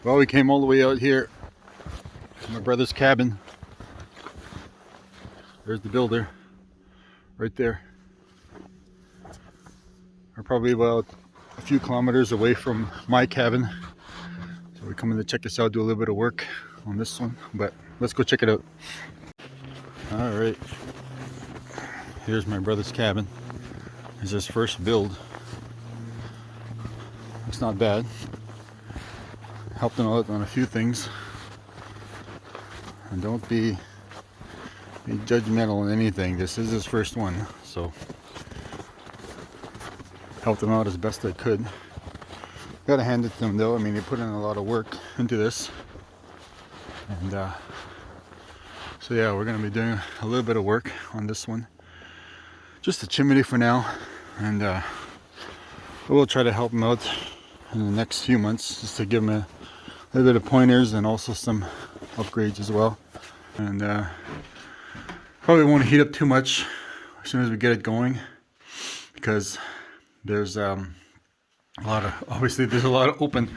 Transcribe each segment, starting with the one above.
Well, we came all the way out here to my brother's cabin. There's the builder right there. We're probably about a few kilometers away from my cabin. So we're coming to check this out, do a little bit of work on this one, but let's go check it out. All right, here's my brother's cabin. It's his first build. It's not bad. Helped him out on a few things. And don't be judgmental on anything. This is his first one, so helped him out as best I could. Gotta hand it to him though. I mean, he put in a lot of work into this, and so yeah, we're gonna be doing a little bit of work on this one. Just a chimney for now, and we'll try to help him out in the next few months, just to give him a little bit of pointers and also some upgrades as well. And probably won't heat up too much as soon as we get it going, because there's a lot of, obviously there's a lot of open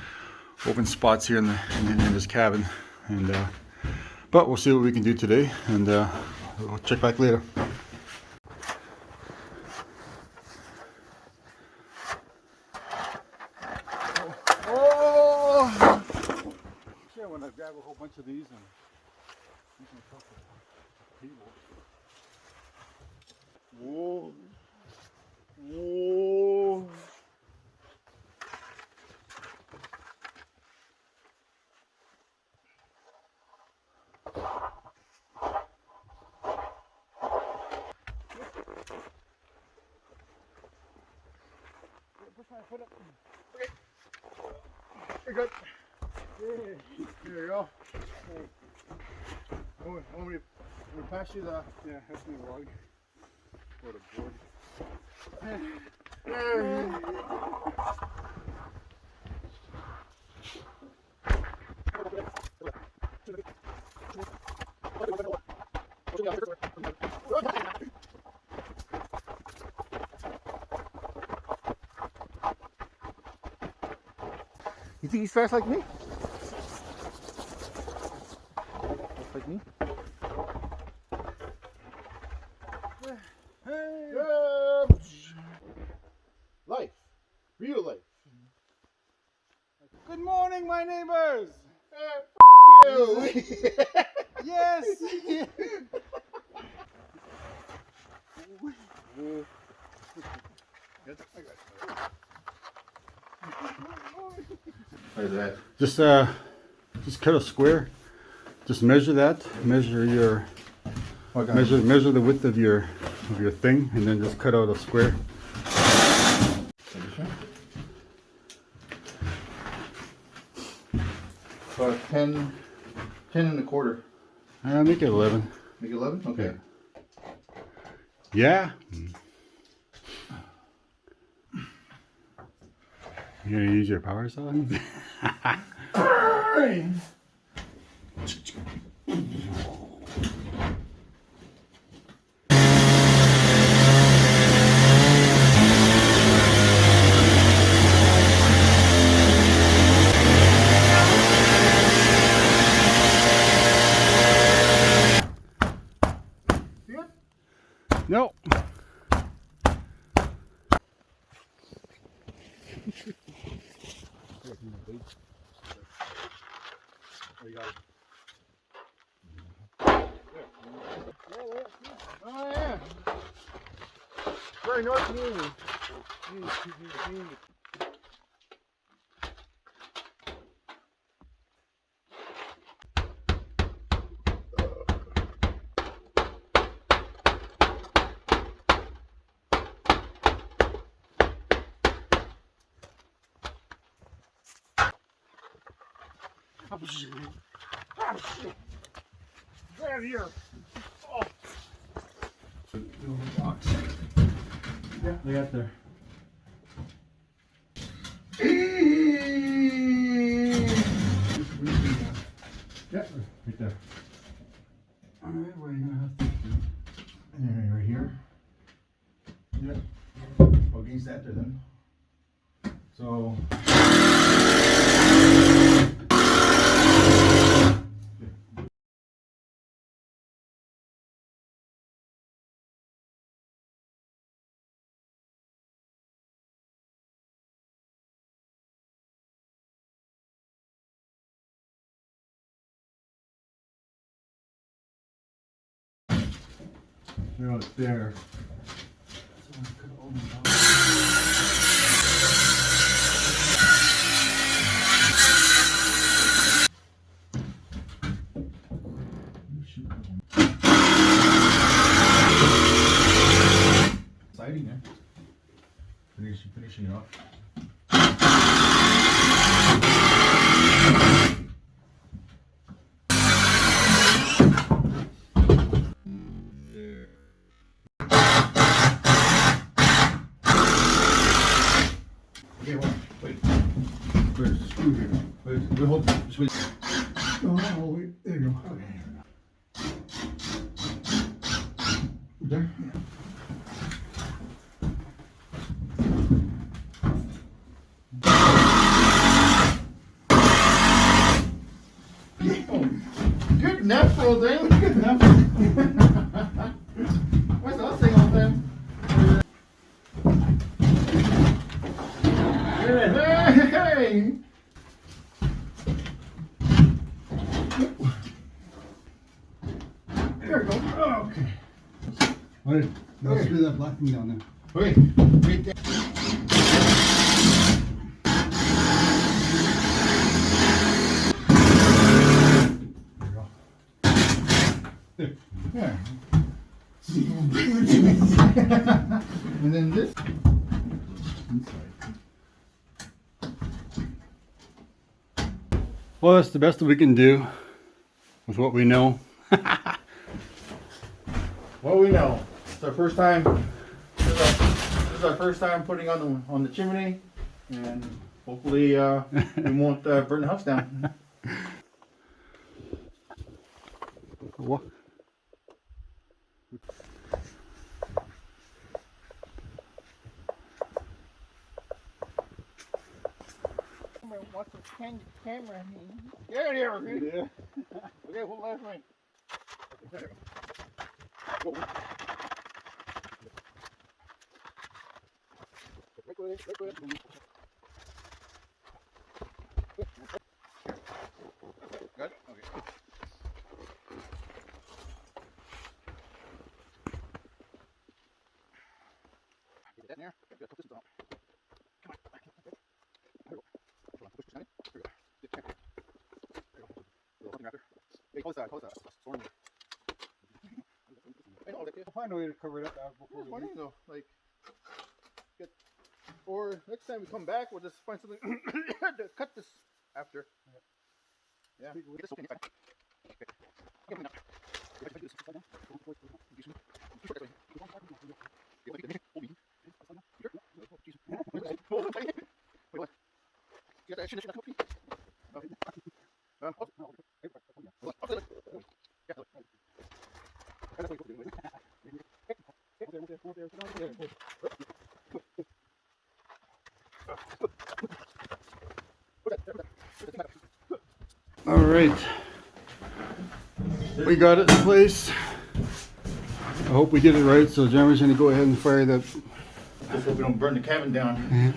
spots here in this cabin, and but we'll see what we can do today, and we'll check back later. Oh! Yeah, when I grab a whole bunch of these and use my truck for the table. Whoa! Whoa! Push my foot up. Okay. You're good. Yeah. There you go. When we pass you the, yeah, that's me log. Or the board. You think he's fast like me? Fast like me? Hey. Life. Real life. Good morning, my neighbors! F you! Yes! Just cut a square. Just measure that. Measure your measure the width of your thing, and then just cut out a square. About 10 and a quarter. Make it 11. Make it 11? Okay. Yeah. You gonna use your power saw? No. Oh yeah. Very North Canadian. Oh shit. Oh shit. Get out of here. Oh. Box. Yeah, they got there. Yeah, right there. Alright, what are you gonna have to do? And right here. Yeah. Well, against that there then. So No, it's there. Exciting, eh? Finishing it off. Okay, well, wait. Where's the screw here? Wait, hold. Just wait. Oh, wait. There you go. Okay. There? Yeah. Good natural, Dave. Good natural. Where's the other thing on there? Hey! There we go. Oh, okay. All right. Now Okay. screw that black thing down there. Wait, wait there. Yeah. And then this. Well, that's the best that we can do with what we know. What we know. It's our first time. This is our first time putting on the chimney, and hopefully we won't burn the house down. What? What's the camera? Yeah, yeah, okay. Yeah. Okay, what last ring? Good? Okay. Get that in there. Good. Put this on. Come on. There we go. Hold on. Push this down. There we go. Get there. There we go. Something right there. Hey, close that. Storm. I know that. We'll find a way to cover it up before we Why leave. don't you go? Like, get, or next time we come back, we'll just find something to cut this after. Yeah. Get this open. Okay. Get me now. If I do this upside down, push it that way. Wait, what? You got that shit up, please? Okay. Hold on. All right. We got it in place. I hope we did it right. So Jeremy's gonna go ahead and fire that. Just hope we don't burn the cabin down.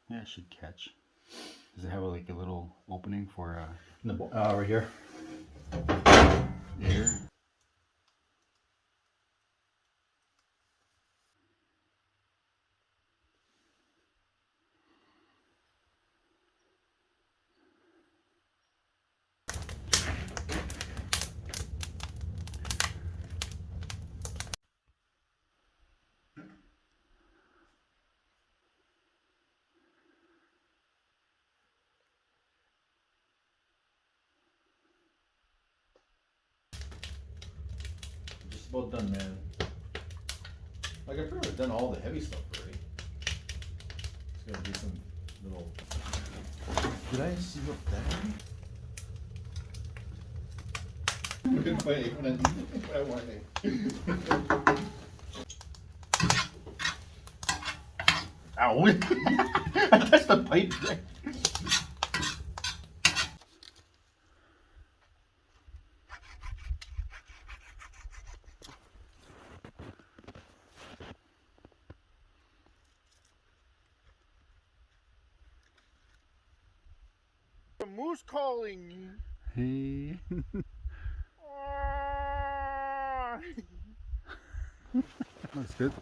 Yeah, it should catch. Does it have like a little opening for Right here. air? Just about done, man. Like, I've pretty much done all the heavy stuff already. Just gotta do some little. Did I see what that? Ow! I touched the pipe. The moose calling. Hey. That's good.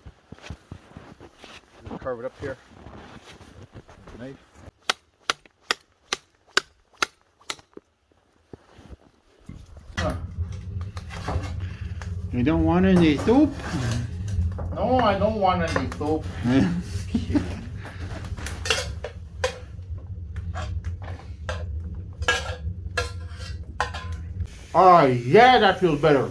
Just carve it up here. Knife. You don't want any soup? No, I don't want any soup. Oh, yeah, that feels better.